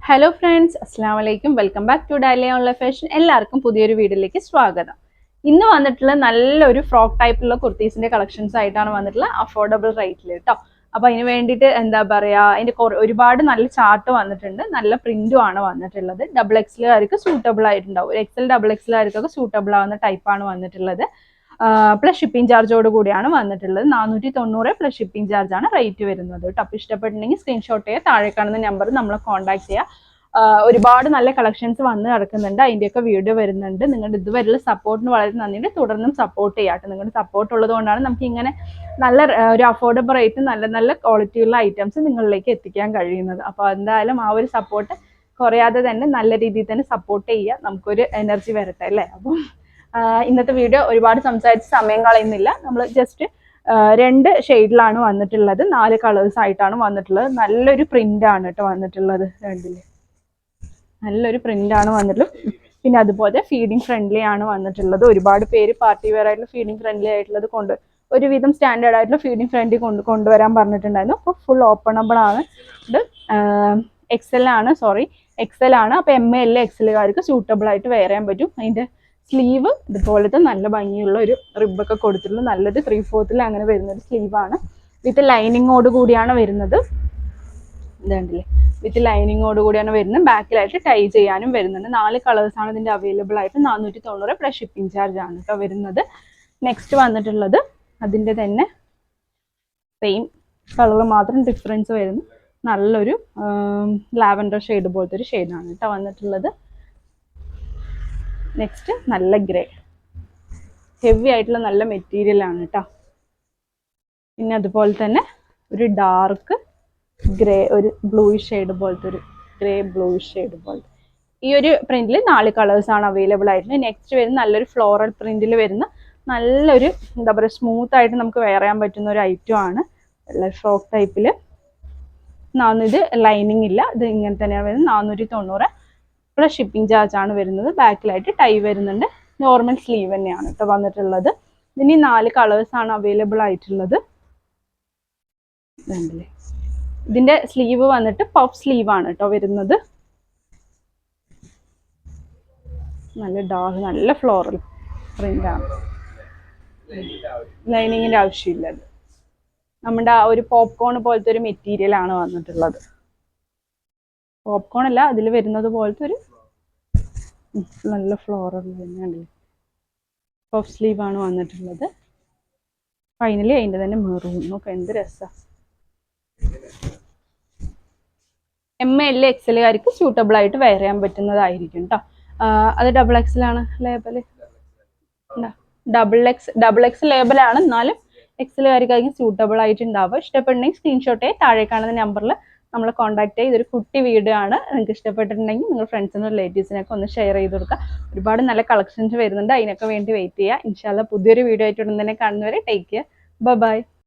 Hello friends, അസ്സാം വലൈക്കും. Welcome back to Dalia online fashion. എല്ലാവർക്കും പുതിയൊരു വീഡിയോയിലേക്ക് സ്വാഗതം. ഇന്ന് വന്നിട്ടുള്ള നല്ലൊരു ഫ്രോക്ക് ടൈപ്പിലുള്ള കുർത്തീസിന്റെ കളക്ഷൻസ് ആയിട്ടാണ് വന്നിട്ടുള്ള അഫോർഡബിൾ റേറ്റിൽ കേട്ടോ. അപ്പൊ അതിന് വേണ്ടിയിട്ട് എന്താ പറയാ, അതിന്റെ ഒരുപാട് നല്ല ചാർട്ട് വന്നിട്ടുണ്ട്, നല്ല പ്രിന്റും ആണ് വന്നിട്ടുള്ളത്. ഡബിൾ എക്സലുകാർക്ക് സൂട്ടബിൾ ആയിട്ടുണ്ടാവും. എക്സൽ ഡബിൾ എക്സലുകാർക്കൊക്കെ സൂട്ടബിൾ ആവുന്ന ടൈപ്പാണ് വന്നിട്ടുള്ളത്. പ്ലസ് ഷിപ്പിംഗ് ചാർജോട് കൂടിയാണ് വന്നിട്ടുള്ളത്. 490 പ്ലസ് ഷിപ്പിംഗ് ചാർജ് ആണ് റേറ്റ് വരുന്നത് കേട്ടോ. അപ്പോൾ ഇഷ്ടപ്പെട്ടിട്ടുണ്ടെങ്കിൽ സ്ക്രീൻഷോട്ട് ചെയ്യുക, താഴെ കാണുന്ന നമ്പർ നമ്മളെ കോൺടാക്ട് ചെയ്യുക. ഒരുപാട് നല്ല കളക്ഷൻസ് വന്ന് കിടക്കുന്നുണ്ട്, അതിൻ്റെയൊക്കെ വീഡിയോ വരുന്നുണ്ട്. നിങ്ങളുടെ ഇതുവരെയുള്ള സപ്പോർട്ടിന് വളരെ നന്ദിയുണ്ട്. തുടർന്നും സപ്പോർട്ട് ചെയ്യാട്ടെ. നിങ്ങളുടെ സപ്പോർട്ട് ഉള്ളത് കൊണ്ടാണ് നമുക്ക് ഇങ്ങനെ നല്ല ഒരു അഫോർഡബിൾ റേറ്റ് നല്ല നല്ല ക്വാളിറ്റിയുള്ള ഐറ്റംസ് നിങ്ങളിലേക്ക് എത്തിക്കാൻ കഴിയുന്നത്. അപ്പോൾ എന്തായാലും ആ ഒരു സപ്പോർട്ട് കുറയാതെ തന്നെ നല്ല രീതിയിൽ തന്നെ സപ്പോർട്ട് ചെയ്യുക. നമുക്കൊരു എനർജി വരട്ടെ അല്ലേ. അപ്പം ഇന്നത്തെ വീഡിയോ ഒരുപാട് സംസാരിച്ച് സമയം കളയുന്നില്ല. നമ്മൾ ജസ്റ്റ് 2 ഷെയ്ഡിലാണ് വന്നിട്ടുള്ളത്, 4 കളേഴ്സ് ആയിട്ടാണ് വന്നിട്ടുള്ളത്. നല്ലൊരു പ്രിന്റ് ആണ് കേട്ടോ വന്നിട്ടുള്ളത്. രണ്ടില് നല്ലൊരു പ്രിന്റ് ആണ് വന്നിട്ടുള്ളത്. പിന്നെ അതുപോലെ ഫീഡിങ് ഫ്രണ്ട്ലി ആണ് വന്നിട്ടുള്ളത്. ഒരുപാട് പേര് പാർട്ടി വെയർ ആയിട്ടുള്ള ഫീഡിങ് ഫ്രണ്ട്ലി ആയിട്ടുള്ളത് ഒരുവിധം സ്റ്റാൻഡേർഡ് ആയിട്ടുള്ള ഫീഡിങ് ഫ്രണ്ട്ലി കൊണ്ടുവരാൻ പറഞ്ഞിട്ടുണ്ടായിരുന്നു. അപ്പോൾ ഫുൾ ഓപ്പണബിൾ ആണ്. ഇത് എക്സൽ ആണ്. അപ്പോൾ ML എക്സലുകാർക്ക് സൂട്ടബിൾ ആയിട്ട് വെയർ ചെയ്യാൻ പറ്റും. അതിന്റെ സ്ലീവ് ഇതുപോലത്തെ നല്ല ഭംഗിയുള്ള ഒരു റിബൊക്കെ കൊടുത്തിട്ടുള്ള നല്ലത് 3/4 അങ്ങനെ വരുന്ന ഒരു സ്ലീവാണ്. വിത്ത് ലൈനിങ്ങോട് കൂടിയാണ് വരുന്നത്. ഇതുണ്ടല്ലേ, വിത്ത് ലൈനിങ്ങോട് കൂടിയാണ് വരുന്നത്. ബാക്കിലായിട്ട് ടൈ ചെയ്യാനും വരുന്നുണ്ട്. 4 കളേഴ്സാണ് ഇതിന്റെ അവൈലബിൾ ആയിട്ട്. 490 പ്ലസ് ഷിപ്പിംഗ് ചാർജ് ആണ് കേട്ടോ വരുന്നത്. നെക്സ്റ്റ് വന്നിട്ടുള്ളത് അതിന്റെ തന്നെ സെയിം കളർ മാത്രം ഡിഫറൻസ് വരുന്നു. നല്ലൊരു ലാവൻഡർ ഷെയ്ഡ് പോലത്തെ ഒരു ഷെയ്ഡാണ് കേട്ടോ വന്നിട്ടുള്ളത്. നെക്സ്റ്റ് നല്ല ഗ്രേ, ഹെവി ആയിട്ടുള്ള നല്ല മെറ്റീരിയൽ ആണ് കേട്ടോ. പിന്നെ അതുപോലെ തന്നെ ഒരു ഡാർക്ക് ഗ്രേ, ഒരു ബ്ലൂയിഷ് ഷെയ്ഡ് പോലത്തെ ഒരു ഗ്രേ ബ്ലൂയിഷ് ഷെയ്ഡ് പോലത്തെ ഈ ഒരു പ്രിന്റിൽ 4 കളേഴ്സ് ആണ് അവൈലബിൾ ആയിട്ടുള്ളത്. നെക്സ്റ്റ് വരുന്ന നല്ലൊരു ഫ്ലോറൽ പ്രിന്റിൽ വരുന്ന നല്ലൊരു എന്താ പറയുക സ്മൂത്ത് ആയിട്ട് നമുക്ക് വെയർ ചെയ്യാൻ പറ്റുന്ന ഒരു ഐറ്റം ആണ്. ഫ്രോക്ക് ടൈപ്പിൽ. ഇത് ലൈനിങ് ഇല്ല, ഇത് ഇങ്ങനെ തന്നെയാണ് വരുന്നത്. 490 പ്ലസ് ഷിപ്പിംഗ് ചാർജ് ആണ് വരുന്നത്. ബാക്കിലായിട്ട് ടൈ വരുന്നുണ്ട്. നോർമൽ സ്ലീവ് തന്നെയാണ് കേട്ടോ വന്നിട്ടുള്ളത്. ഇതിന് 4 കളേഴ്സ് ആണ് അവൈലബിൾ ആയിട്ടുള്ളത്. ഇതിന്റെ സ്ലീവ് വന്നിട്ട് പഫ് സ്ലീവ് ആണ് കേട്ടോ വരുന്നത്. നല്ല ഡാർക്ക്, നല്ല ഫ്ലോറൽ പ്രിന്റ് ആണ്. ലൈനിങ്ങിന്റെ ആവശ്യമില്ല. നമ്മുടെ ആ ഒരു പോപ്കോൺ പോലത്തെ ഒരു മെറ്റീരിയൽ ആണ് വന്നിട്ടുള്ളത്. പോപ്കോൺ അല്ല, അതിൽ വരുന്നത് പോലത്തെ ഒരു നല്ല ഫ്ലോറൽ തന്നെയാണ്. പഫ് സ്ലീവ് ആണ് വന്നിട്ടുള്ളത്. ഫൈനലി അതിന്റെ തന്നെ മെറൂൺ നോക്കാം, എന്ത് രസാ. ML എക്സലുകാർക്ക് സൂട്ടബിൾ ആയിട്ട് വെയർ ചെയ്യാൻ പറ്റുന്നതായിരിക്കും കേട്ടോ. അത് ഡബിൾ എക്സലാണ് ലേബല്. ഡബിൾ എക്സ് ലേബലാണ്, എന്നാലും എക്സലുകാർക്കായിരിക്കും സൂട്ടബിൾ ആയിട്ട് ഉണ്ടാവുക. ഇഷ്ടപ്പെട്ടുണ്ടെങ്കിൽ സ്ക്രീൻഷോട്ടേ താഴെ കാണുന്ന നമ്പറിൽ നമ്മളെ കോൺടാക്ട് ചെയ്യുക. ഇതൊരു കുട്ടി വീഡിയോ ആണ്. നിങ്ങൾക്ക് ഇഷ്ടപ്പെട്ടിട്ടുണ്ടെങ്കിൽ നിങ്ങൾ ഫ്രണ്ട്സിനും റിലേറ്റീവ്സിനൊക്കെ ഒന്ന് ഷെയർ ചെയ്ത് കൊടുക്കുക. ഒരുപാട് നല്ല കളക്ഷൻസ് വരുന്നുണ്ട്, അതിനൊക്കെ വേണ്ടി വെയിറ്റ് ചെയ്യുക. ഇൻഷാല്ലാ പുതിയൊരു വീഡിയോ ആയിട്ട് ഉടൻ തന്നെ കാണുന്നവരെ ടേക്ക് കെയർ. ബൈ.